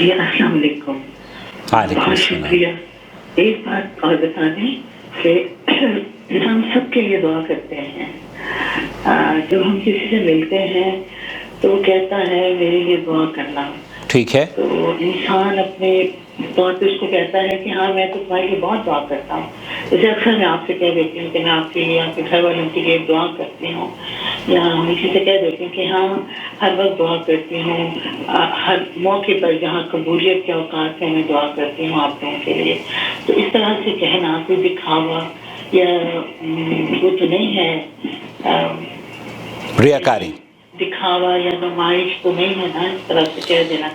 جی السلام علیکم. وعلیکم بہت السلام. شکریہ. ایک بات اور بتا دیں کہ ہم سب کے لیے دعا کرتے ہیں. جب ہم کسی سے ملتے ہیں تو وہ کہتا ہے میرے لیے دعا کرنا. ٹھیک ہے. تو انسان اپنے طور پہ اس کو کہتا ہے کہ ہاں میں تو تمہارے لیے بہت دعا کرتا ہوں. جیسے اکثر میں آپ سے کہہ دیتی ہوں کہ میں آپ کے لیے آپ کے گھر والوں کے لیے دعا کرتی ہوں، یا کسی سے کہہ دیتی ہوں کہ ہاں ہر وقت دعا کرتی ہوں، ہر موقع پر جہاں قبولیت کے اوقات ہیں میں دعا کرتی ہوں آپ لوگوں کے لیے. تو اس طرح سے کہنا کوئی دکھاوا یا وہ تو نہیں ہے، ریاکاری. دکھاوا یا نمائش تو نہیں ہے نا. اس طرح سے کہہ دینا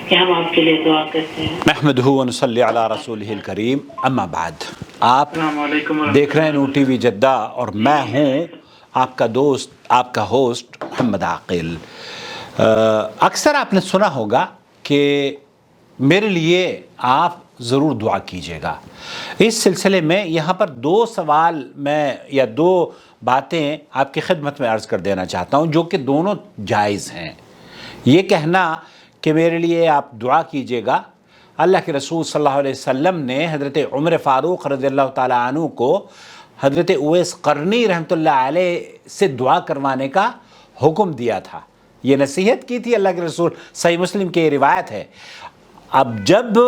کہ ہم آپ کے لیے دعا کرتے ہیں. نحمدہ و نصلی علی رسولہ الکریم. اما بعد، آپ السلام علیکم دیکھ رہے ہیں نور ٹی وی جدہ اور میں ہوں آپ کا دوست، آپ کا ہوسٹ محمد عاقل. اکثر آپ نے سنا ہوگا کہ میرے لیے آپ ضرور دعا کیجیے گا. اس سلسلے میں یہاں پر دو سوال میں یا دو باتیں آپ کی خدمت میں عرض کر دینا چاہتا ہوں جو کہ دونوں جائز ہیں. یہ کہنا کہ میرے لیے آپ دعا کیجیے گا، اللہ کے رسول صلی اللہ علیہ وسلم نے حضرت عمر فاروق رضی اللہ تعالیٰ عنہ کو حضرت اویس قرنی رحمۃ اللہ علیہ سے دعا کروانے کا حکم دیا تھا. یہ نصیحت کی تھی اللہ کے رسول. صحیح مسلم کی یہ روایت ہے. اب جب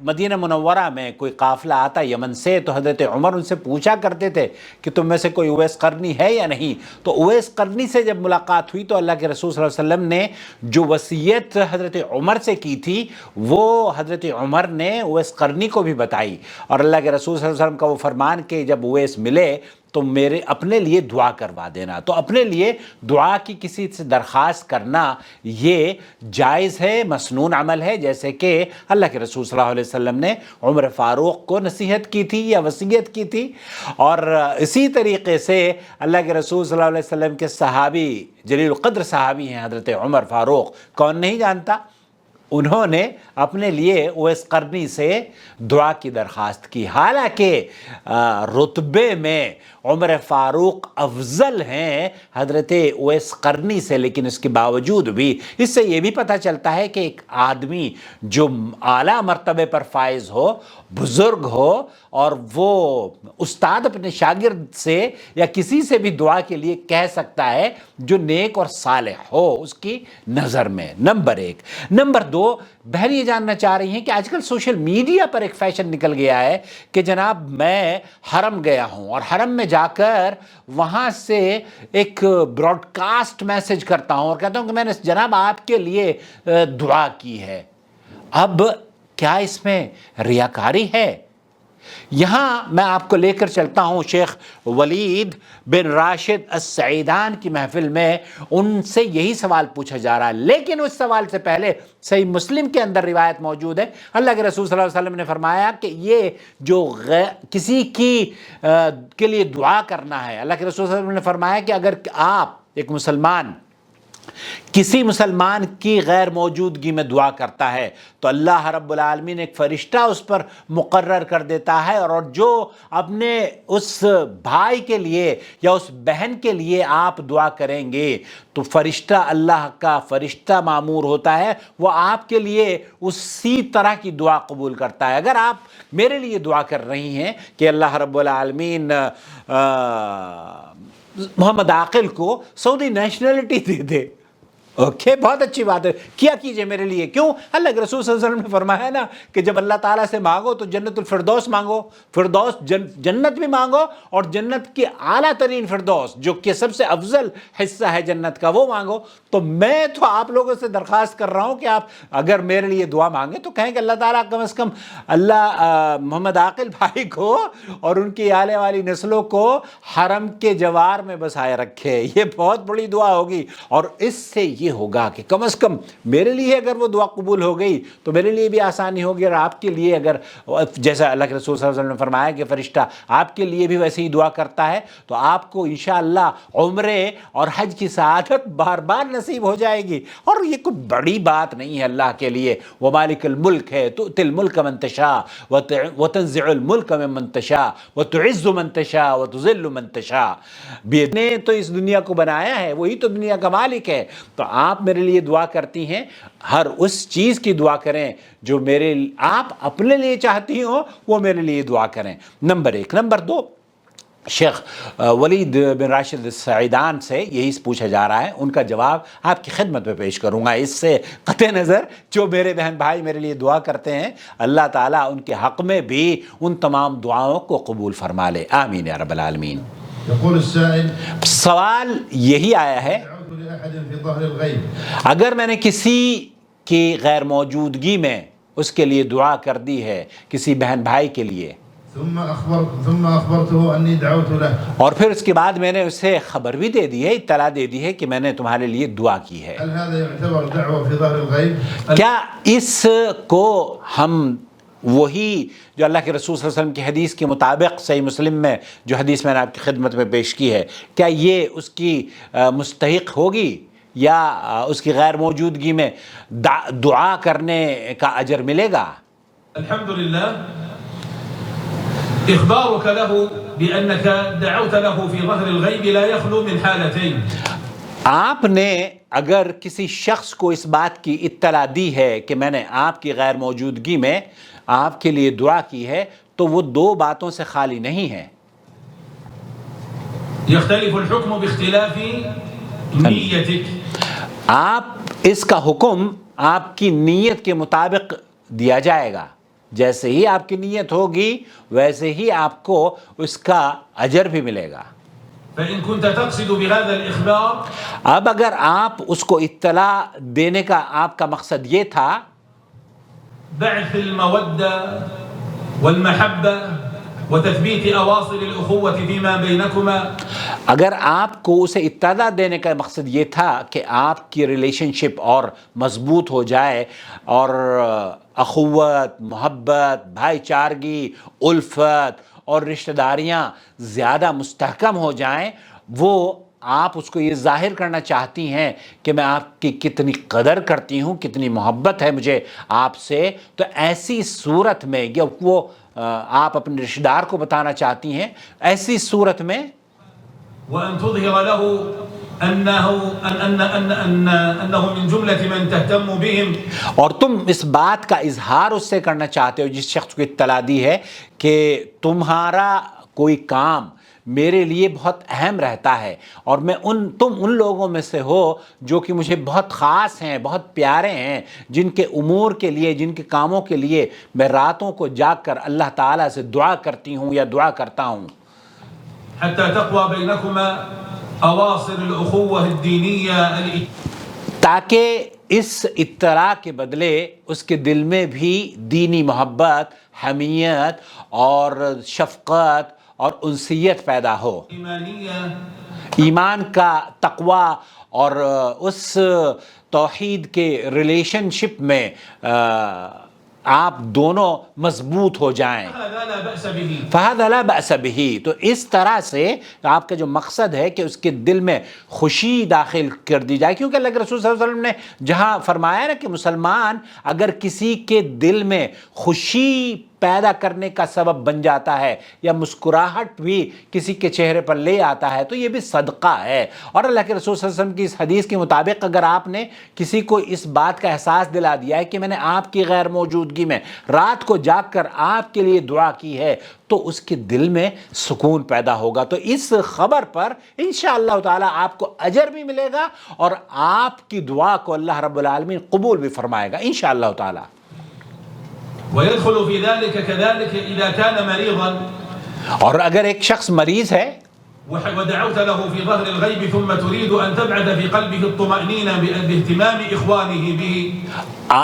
مدینہ منورہ میں کوئی قافلہ آتا یمن سے تو حضرت عمر ان سے پوچھا کرتے تھے کہ تم میں سے کوئی اویس قرنی ہے یا نہیں. تو اویس قرنی سے جب ملاقات ہوئی تو اللہ کے رسول صلی اللہ علیہ وسلم نے جو وصیت حضرت عمر سے کی تھی وہ حضرت عمر نے اویس قرنی کو بھی بتائی. اور اللہ کے رسول صلی اللہ علیہ وسلم کا وہ فرمان کہ جب اویس ملے تو میرے اپنے لیے دعا کروا دینا. تو اپنے لیے دعا کی کسی سے درخواست کرنا یہ جائز ہے، مسنون عمل ہے، جیسے کہ اللہ کے رسول صلی اللہ علیہ وسلم نے عمر فاروق کو نصیحت کی تھی یا وصیت کی تھی. اور اسی طریقے سے اللہ کے رسول صلی اللہ علیہ وسلم کے صحابی، جلیل القدر صحابی ہیں حضرت عمر فاروق، کون نہیں جانتا. انہوں نے اپنے لیے اویس قرنی سے دعا کی درخواست کی. حالانکہ رتبے میں عمر فاروق افضل ہیں حضرت اویس قرنی سے، لیکن اس کے باوجود بھی اس سے یہ بھی پتہ چلتا ہے کہ ایک آدمی جو اعلیٰ مرتبے پر فائز ہو، بزرگ ہو، اور وہ استاد اپنے شاگرد سے یا کسی سے بھی دعا کے لیے کہہ سکتا ہے جو نیک اور صالح ہو اس کی نظر میں. نمبر ایک. نمبر دو، بہن یہ جاننا چاہ رہی ہیں کہ آج کل سوشل میڈیا پر ایک فیشن نکل گیا ہے کہ جناب میں حرم گیا ہوں اور حرم میں جا کر وہاں سے ایک براڈ کاسٹ میسج کرتا ہوں اور کہتا ہوں کہ میں نے جناب آپ کے لیے دعا کی ہے. اب کیا اس میں ریاکاری ہے؟ یہاں میں آپ کو لے کر چلتا ہوں شیخ ولید بن راشد السعیدان کی محفل میں. ان سے یہی سوال پوچھا جا رہا ہے، لیکن اس سوال سے پہلے صحیح مسلم کے اندر روایت موجود ہے. اللہ کے رسول صلی اللہ علیہ وسلم نے فرمایا کہ یہ جو کسی کے لیے دعا کرنا ہے، اللہ کے رسول صلی اللہ علیہ وسلم نے فرمایا کہ اگر آپ ایک مسلمان کسی مسلمان کی غیر موجودگی میں دعا کرتا ہے تو اللہ رب العالمین ایک فرشتہ اس پر مقرر کر دیتا ہے، اور جو اپنے اس بھائی کے لیے یا اس بہن کے لیے آپ دعا کریں گے تو فرشتہ، اللہ کا فرشتہ مامور ہوتا ہے، وہ آپ کے لیے اسی طرح کی دعا قبول کرتا ہے. اگر آپ میرے لیے دعا کر رہی ہیں کہ اللہ رب العالمین محمد عاقل کو سعودی نیشنلٹی دے دے، اوکے، بہت اچھی بات ہے، کیا کیجئے میرے لیے. کیوں؟ اللہ کے رسول صلی اللہ علیہ وسلم نے فرمایا نا کہ جب اللہ تعالیٰ سے مانگو تو جنت الفردوس مانگو. فردوس جنت بھی مانگو، اور جنت کی اعلیٰ ترین فردوس جو کہ سب سے افضل حصہ ہے جنت کا وہ مانگو. تو میں تو آپ لوگوں سے درخواست کر رہا ہوں کہ آپ اگر میرے لیے دعا مانگیں تو کہیں کہ اللہ تعالیٰ کم از کم اللہ محمد عاقل بھائی کو اور ان کی آنے والی نسلوں کو حرم کے جوار میں بسائے رکھے. یہ بہت بڑی دعا ہوگی، اور اس سے یہ ہوگا کہ کم از کم میرے لیے اگر وہ دعا قبول ہو گئی تو میرے لیے بھی آسانی ہوگی، اور آپ کے لیے اگر جیسا اللہ کے رسول صلی اللہ علیہ وسلم نے فرمایا کہ فرشتہ آپ کے لیے بھی ویسے ہی دعا کرتا ہے تو آپ کو انشاءاللہ عمرے اور حج کی سعادت بار بار نصیب ہو جائے گی. اور یہ کوئی بڑی بات نہیں ہے اللہ کے لیے. وہ مالک الملک ہے، تؤتی الملک من تشاء وتنزع الملک ممن تشاء وتعز من تشاء وتذل من تشاء. نے تو اس دنیا کو بنایا ہے، وہی تو دنیا کا مالک ہے. تو آپ میرے لیے دعا کرتی ہیں ہر اس چیز کی دعا کریں جو آپ اپنے لیے چاہتی ہو وہ میرے لیے دعا کریں. نمبر 1. نمبر 2، شیخ ولید بن راشد السعیدان سے یہی پوچھا جا رہا ہے، ان کا جواب آپ کی خدمت میں پیش کروں گا. اس سے قطع نظر جو میرے بہن بھائی میرے لیے دعا کرتے ہیں، اللہ تعالیٰ ان کے حق میں بھی ان تمام دعاؤں کو قبول فرما لے. آمین یا رب العالمین. يقول السائل سوال یہی آیا ہے، دعوت لأحد في ظهر الغيب اگر میں نے کسی کی غیر موجودگی میں اس کے لیے دعا کر دی ہے، کسی بہن بھائی کے لیے، ثم أخبرته أني دعوت له، اور پھر اس کے بعد میں نے اسے خبر بھی دے دی ہے، اطلاع دے دی ہے کہ میں نے تمہارے لیے دعا کی ہے، هل هذا يعتبر دعوة في ظهر الغيب؟ کیا اس کو ہم وہی جو اللہ کے رسول صلی اللہ علیہ وسلم کی حدیث کے مطابق صحیح مسلم میں جو حدیث میں نے آپ کی خدمت میں پیش کی ہے، کیا یہ اس کی مستحق ہوگی یا اس کی غیر موجودگی میں دعا کرنے کا اجر ملے گا؟ الحمد لله. إخبارك له بأنك دعوت له في ظهر الغيب لا يخلو من حالتين. آپ نے اگر کسی شخص کو اس بات کی اطلاع دی ہے کہ میں نے آپ کی غیر موجودگی میں آپ کے لیے دعا کی ہے تو وہ دو باتوں سے خالی نہیں ہے. يختلف الحكم باختلاف نيتك. آپ اس کا حکم آپ کی نیت کے مطابق دیا جائے گا، جیسے ہی آپ کی نیت ہوگی ویسے ہی آپ کو اس کا اجر بھی ملے گا. فإن كنت تقصد بهذا الإخبار اب اگر آپ اس کو اطلاع دینے کا آپ کا مقصد یہ تھا بعث المودة والمحبة وتثبيت أواصر الأخوة فيما بينكما، اگر آپ کو اسے اطلاع دینے کا مقصد یہ تھا کہ آپ کی ریلیشن شپ اور مضبوط ہو جائے اور اخوت، محبت، بھائی چارگی، الفت اور رشتہ داریاں زیادہ مستحکم ہو جائیں، وہ آپ اس کو یہ ظاہر کرنا چاہتی ہیں کہ میں آپ کی کتنی قدر کرتی ہوں، کتنی محبت ہے مجھے آپ سے، تو ایسی صورت میں یا وہ آپ اپنے رشتہ دار کو بتانا چاہتی ہیں، ایسی صورت میں وأن تظهر له أنه من جملة من تهتم بهم، اور تم اس بات کا اظہار اس سے کرنا چاہتے ہو جس شخص کو اطلاع دی ہے کہ تمہارا کوئی کام میرے لیے بہت اہم رہتا ہے اور تم ان لوگوں میں سے ہو جو کہ مجھے بہت خاص ہیں، بہت پیارے ہیں، جن کے امور کے لیے، جن کے کاموں کے لیے میں راتوں کو جاگ کر اللہ تعالیٰ سے دعا کرتی ہوں یا دعا کرتا ہوں. حتى تقوى بينكما أواصر الأخوة الدينية، تاکہ اس اطلاع کے بدلے اس کے دل میں بھی دینی محبت، حمیت اور شفقت اور انسیت پیدا ہو، الإيمانية، ایمان کا تقوی اور اس توحید کے ریلیشن شپ میں آپ دونوں مضبوط ہو جائیں. هذا لا بأس به. فَهَذَا لَا بَأْسَ بِهِ. تو اس طرح سے آپ کا جو مقصد ہے کہ اس کے دل میں خوشی داخل کر دی جائے، کیونکہ اللہ کے رسول صلی اللہ علیہ وسلم نے جہاں فرمایا نا کہ مسلمان اگر کسی کے دل میں خوشی پیدا کرنے کا سبب بن جاتا ہے یا مسکراہٹ بھی کسی کے چہرے پر لے آتا ہے تو یہ بھی صدقہ ہے. اور اللہ کے رسول صلی اللہ علیہ وسلم کی اس حدیث کے مطابق اگر آپ نے کسی کو اس بات کا احساس دلا دیا ہے کہ میں نے آپ کی غیر موجودگی میں رات کو جاگ کر آپ کے لیے دعا کی ہے تو اس کے دل میں سکون پیدا ہوگا. تو اس خبر پر انشاءاللہ تعالی آپ کو اجر بھی ملے گا اور آپ کی دعا کو اللہ رب العالمین قبول بھی فرمائے گا انشاءاللہ تعالی. ويدخل في ذلك كذلك إذا كان مريضا، اور اگر ایک شخص مریض ہے ودعوت له في ظهر الغيب ثم تريد أن تبعث في قلبه الطمأنينة باهتمام إخوانه به،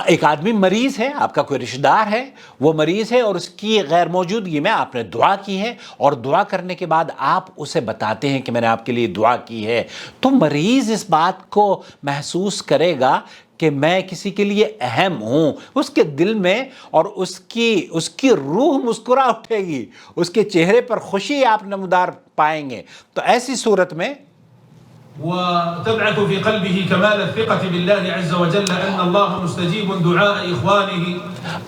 ایک آدمی مریض ہے، آپ کا کوئی رشتہ دار ہے، وہ مریض ہے اور اس کی غیر موجودگی میں آپ نے دعا کی ہے اور دعا کرنے کے بعد آپ اسے بتاتے ہیں کہ میں نے آپ کے لیے دعا کی ہے، تو مریض اس بات کو محسوس کرے گا کہ میں کسی کے لیے اہم ہوں، اس کے دل میں، اور اس کی روح مسکرا اٹھے گی، اس کے چہرے پر خوشی آپ نمودار پائیں گے. تو ایسی صورت میں وتبعث في قلبه كمال الثقة بالله عز وجل أن الله مستجيب دعاء إخوانه.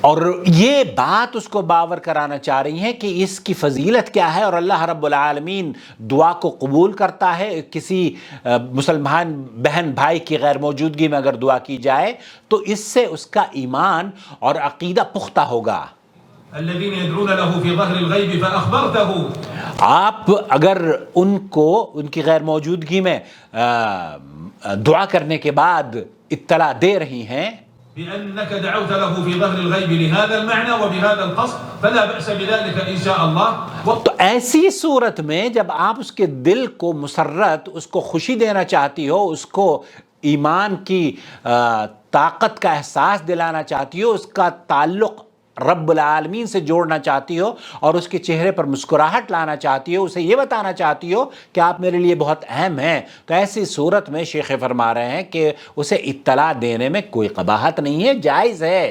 اور یہ بات اس کو باور کرانا چاہ رہی ہیں کہ اس کی فضیلت کیا ہے اور اللہ رب العالمین دعا کو قبول کرتا ہے. کسی مسلمان بہن بھائی کی غیر موجودگی میں اگر دعا کی جائے تو اس سے اس کا ایمان اور عقیدہ پختہ ہوگا. الذين يدعون له في ظهر الغيب فأخبرته. آپ اگر ان کو ان کی غیر موجودگی میں دعا کرنے کے بعد اطلاع دے رہی ہیں بأنك دعوت له في ظهر الغيب لهذا المعنى وبهذا القصد فلا بأس بذلك إن شاء الله. تو ایسی صورت میں جب آپ اس کے دل کو مسرت، اس کو خوشی دینا چاہتی ہو، اس کو ایمان کی طاقت کا احساس دلانا چاہتی ہو، اس کا تعلق رب العالمین سے جوڑنا چاہتی ہو اور اس کے چہرے پر مسکراہٹ لانا چاہتی ہو، اسے یہ بتانا چاہتی ہو کہ آپ میرے لیے بہت اہم ہیں، تو ایسی صورت میں شیخ فرما رہے ہیں کہ اسے اطلاع دینے میں کوئی قباحت نہیں ہے، جائز ہے.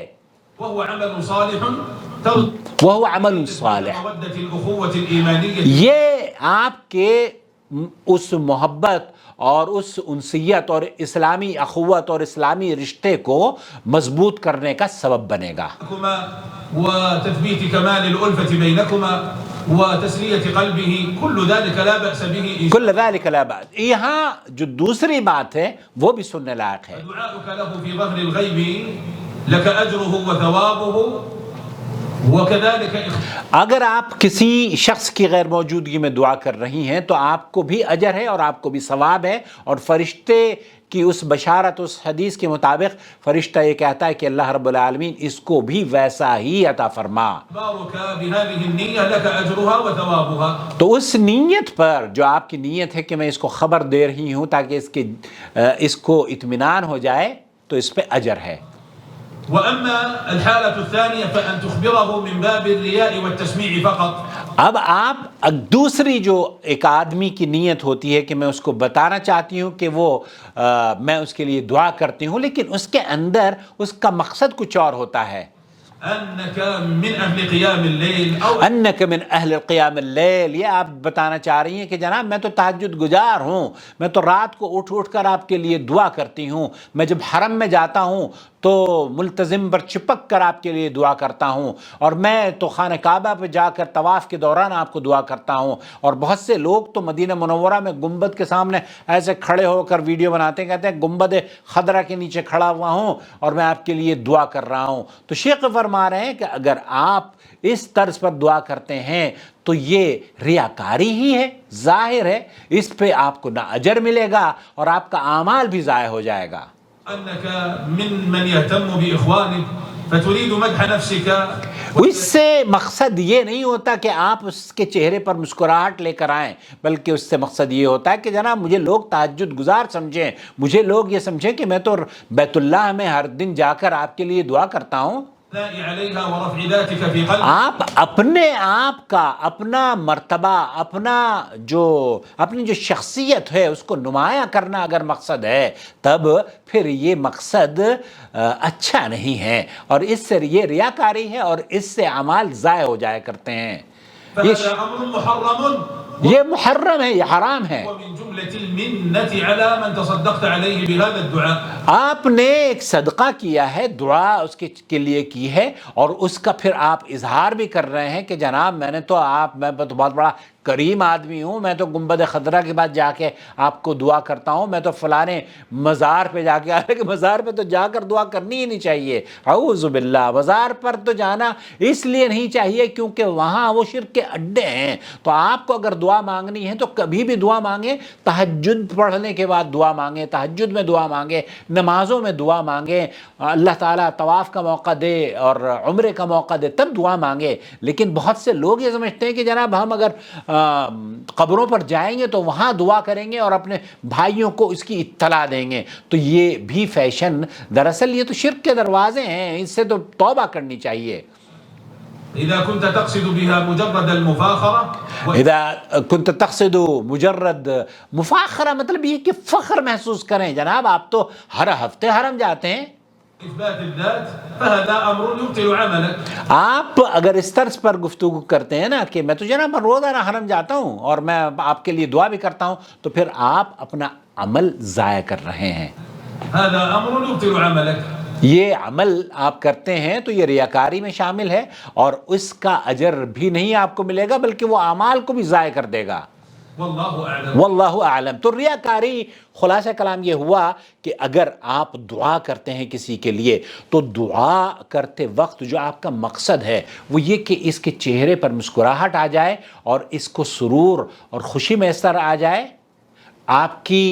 وهو عمل صالح وہ عمل صالح، مودة الأخوة الإيمانية. یہ آپ کے اس محبت اور اس انسیت اور اسلامی اخوت اور اسلامی رشتے کو مضبوط کرنے کا سبب بنے گا. وتثبيت كمال الألفة بينكما وتسلية قلبه كل ذلك لا بأس به. کل ذلك لا بأس. یہاں جو دوسری بات ہے وہ بھی سننے لائق ہے. دعاؤك له في ظهر الغيب لك أجره وثوابه وكذلك. اگر آپ کسی شخص کی غیر موجودگی میں دعا کر رہی ہیں تو آپ کو بھی اجر ہے اور آپ کو بھی ثواب ہے، اور فرشتے کی اس بشارت، اس حدیث کے مطابق فرشتہ یہ کہتا ہے کہ اللہ رب العالمین اس کو بھی ویسا ہی عطا فرما. بارك بهذه النية لك أجرها وثوابها. تو اس نیت پر، جو آپ کی نیت ہے کہ میں اس کو خبر دے رہی ہوں تاکہ اس کو اطمینان ہو جائے، تو اس پہ اجر ہے. وأما الحالة الثانية فأن تخبره من باب الرياء والتسميع فقط. اب آپ دوسری جو ایک آدمی کی نیت ہوتی ہے کہ میں اس کو بتانا چاہتی ہوں کہ وہ میں اس کے لیے دعا کرتی ہوں، لیکن اس کے اندر اس کا مقصد کچھ اور ہوتا ہے. أنك من أهل قيام الليل أو انک من اہل القیام اللیل، یہ آپ بتانا چاہ رہی ہیں کہ جناب میں تو تہجد گزار ہوں، میں تو رات کو اٹھ کر آپ کے لیے دعا کرتی ہوں، میں جب حرم میں جاتا ہوں تو ملتزم پر چپک کر آپ کے لیے دعا کرتا ہوں، اور میں تو خانہ کعبہ پہ جا کر طواف کے دوران آپ کو دعا کرتا ہوں. اور بہت سے لوگ تو مدینہ منورہ میں گنبد کے سامنے ایسے کھڑے ہو کر ویڈیو بناتے ہیں، کہتے ہیں گنبد خضرا کے نیچے کھڑا ہوا ہوں اور میں آپ کے لیے دعا کر رہا ہوں. تو شیخ فرما رہے ہیں کہ اگر آپ اس طرز پر دعا کرتے ہیں تو یہ ریاکاری ہی ہے، ظاہر ہے، اس پہ آپ کو نہ اجر ملے گا اور آپ کا اعمال بھی ضائع ہو جائے گا. أنك من يهتم بإخوانك فتريد مدح نفسك. اس سے مقصد یہ نہیں ہوتا کہ آپ اس کے چہرے پر مسکراہٹ لے کر آئیں، بلکہ اس سے مقصد یہ ہوتا ہے کہ جناب مجھے لوگ تہجد گزار سمجھیں، مجھے لوگ یہ سمجھیں کہ میں تو بیت اللہ میں ہر دن جا کر آپ کے لیے دعا کرتا ہوں. عليها ورفع ذاتك في قلبك. آپ اپنے آپ کا، اپنا مرتبہ، اپنی جو شخصیت ہے اس کو نمایاں کرنا اگر مقصد ہے، تب پھر یہ مقصد اچھا نہیں ہے، اور اس سے یہ ریاکاری ہے اور اس سے اعمال ضائع ہو جایا کرتے ہیں. فهذا أمر محرم. یہ محرم ہے، یہ حرام ہے. ومن جملة المنة على من تصدقت عليه بهذا الدعاء. آپ نے ایک صدقہ کیا ہے، دعا اس کے لیے کی ہے، اور اس کا پھر آپ اظہار بھی کر رہے ہیں کہ جناب میں تو بہت بڑا کریم آدمی ہوں، میں تو گنبد خضرا کے بعد جا کے آپ کو دعا کرتا ہوں، میں تو فلانے مزار پہ جا کے کہ مزار پہ تو جا کر دعا کرنی ہی نہیں چاہیے. اعوذ باللہ، مزار پر تو جانا اس لیے نہیں چاہیے کیونکہ وہاں وہ شرک کے اڈے ہیں. تو آپ کو اگر دعا مانگنی ہے تو کبھی بھی دعا مانگیں، تہجد پڑھنے کے بعد دعا مانگیں، تہجد میں دعا مانگیں، نمازوں میں دعا مانگیں، اللہ تعالیٰ طواف کا موقع دے اور عمرے کا موقع دے تب دعا مانگے. لیکن بہت سے لوگ یہ سمجھتے ہیں کہ جناب ہم اگر قبروں پر جائیں گے تو وہاں دعا کریں گے اور اپنے بھائیوں کو اس کی اطلاع دیں گے. تو یہ بھی فیشن، دراصل یہ تو شرک کے دروازے ہیں، اس سے تو توبہ کرنی چاہیے. إذا كنت تقصد بها مجرد المفاخرة. اذا كنت تقصد مجرد مفاخرہ، مطلب یہ کہ فخر محسوس کریں. جناب آپ تو ہر ہفتے حرم جاتے ہیں. إثبات الذات فهذا أمر يبطل عملك. آپ اگر اس طرز پر گفتگو کرتے ہیں نا کہ میں تو جناب روزانہ حرم جاتا ہوں اور میں آپ کے لیے دعا بھی کرتا ہوں، تو پھر آپ اپنا عمل ضائع کر رہے ہیں. هذا أمر يبطل عملك. یہ عمل آپ کرتے ہیں تو یہ ریاکاری میں شامل ہے، اور اس کا اجر بھی نہیں آپ کو ملے گا بلکہ وہ اعمال کو بھی ضائع کر دے گا. والله أعلم. واللہ اعلم. تو ریاکاری، خلاصہ کلام یہ ہوا کہ اگر آپ دعا کرتے ہیں کسی کے لیے تو دعا کرتے وقت جو آپ کا مقصد ہے وہ یہ کہ اس کے چہرے پر مسکراہٹ آ جائے اور اس کو سرور اور خوشی میسر آ جائے، آپ کی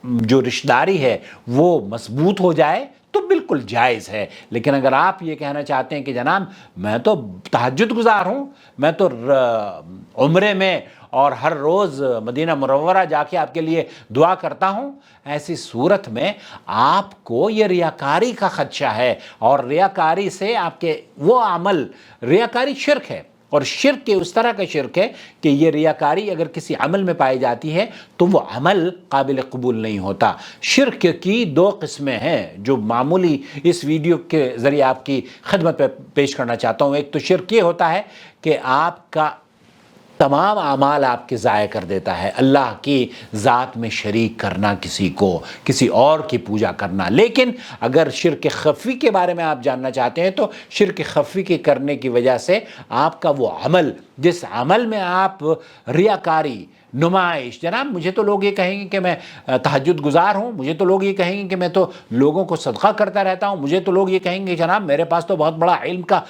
جو رشتہ داری ہے وہ مضبوط ہو جائے، تو بالکل جائز ہے. لیکن اگر آپ یہ کہنا چاہتے ہیں کہ جناب میں تو تہجد گزار ہوں، میں تو عمرے میں اور ہر روز مدینہ منورہ جا کے آپ کے لیے دعا کرتا ہوں، ایسی صورت میں آپ کو یہ ریاکاری کا خدشہ ہے، اور ریاکاری سے آپ کے وہ عمل، ریاکاری شرک ہے، اور شرک کے اس طرح کا شرک ہے کہ یہ ریاکاری اگر کسی عمل میں پائی جاتی ہے تو وہ عمل قابل قبول نہیں ہوتا. شرک کی دو قسمیں ہیں جو معمولی اس ویڈیو کے ذریعے آپ کی خدمت پہ پیش کرنا چاہتا ہوں. ایک تو شرک یہ ہوتا ہے کہ آپ کا تمام اعمال آپ کے ضائع کر دیتا ہے، اللہ کی ذات میں شریک کرنا، کسی کو، کسی اور کی پوجا کرنا. لیکن اگر شرک خفی کے بارے میں آپ جاننا چاہتے ہیں تو شرک خفی کے کرنے کی وجہ سے آپ کا وہ عمل، جس عمل میں آپ ریاکاری، نمائش، جناب مجھے تو لوگ یہ کہیں گے کہ میں تہجد گزار ہوں، مجھے تو لوگ یہ کہیں گے کہ میں تو لوگوں کو صدقہ کرتا رہتا ہوں، مجھے تو لوگ یہ کہیں گے جناب میرے پاس تو بہت بڑا علم کا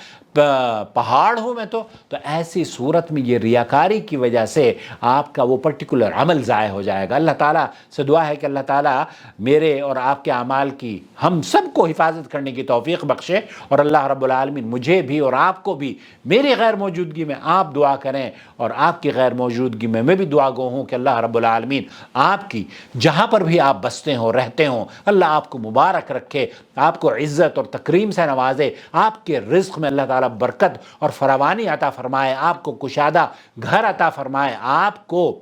پہاڑ ہوں میں تو ایسی صورت میں یہ ریاکاری کی وجہ سے آپ کا وہ پرٹیکولر عمل ضائع ہو جائے گا. اللہ تعالیٰ سے دعا ہے کہ اللہ تعالیٰ میرے اور آپ کے اعمال کی، ہم سب کو حفاظت کرنے کی توفیق بخشے، اور اللہ رب العالمین مجھے بھی اور آپ کو بھی میری غیر موجودگی میں آپ دعا کریں، اور آپ کی غیر موجودگی میں بھی دعا گو ہوں کہ اللہ رب العالمین آپ کی جہاں پر بھی آپ بستے ہوں، رہتے ہوں، اللہ آپ کو مبارک رکھے، آپ کو عزت اور تکریم سے نوازے، آپ کے رزق میں اللہ تعالیٰ برکت اور فراوانی عطا فرمائے، آپ کو کشادہ گھر عطا فرمائے، آپ کو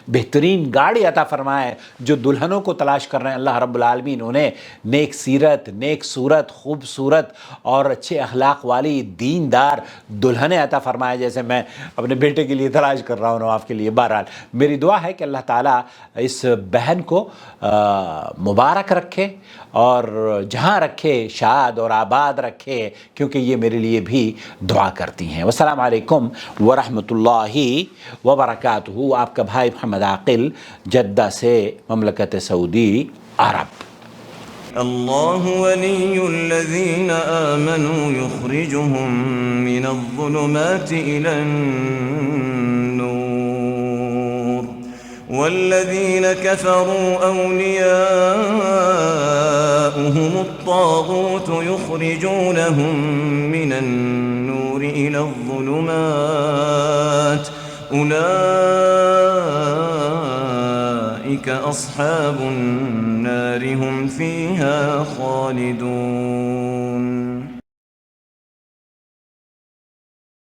بہترین گاڑی عطا فرمائے. جو دلہنوں کو تلاش کر رہے ہیں اللہ رب العالمین انہیں نیک سیرت، نیک صورت، خوبصورت اور اچھے اخلاق والی دیندار دلہنیں عطا فرمائے، جیسے میں اپنے بیٹے کے لیے تلاش کر رہا ہوں نواف کے لیے. بہرحال میری دعا ہے کہ اللہ تعالیٰ اس بہن کو مبارک رکھے اور جہاں رکھے شاد اور آباد رکھے، کیونکہ یہ میرے لیے بھی دعا کرتی ہیں. والسلام علیکم ورحمۃ اللہ وبرکاتہ. آپ کا بھائی محمد عاقل، جدہ سے، مملکت سعودی عرب. الله ولي الذين آمنوا يخرجهم من الظلمات إلى النور والذين كفروا أولياؤهم الطاغوت يخرجونهم من النور إلى الظلمات أولئك أصحاب النار هم فيها خالدون.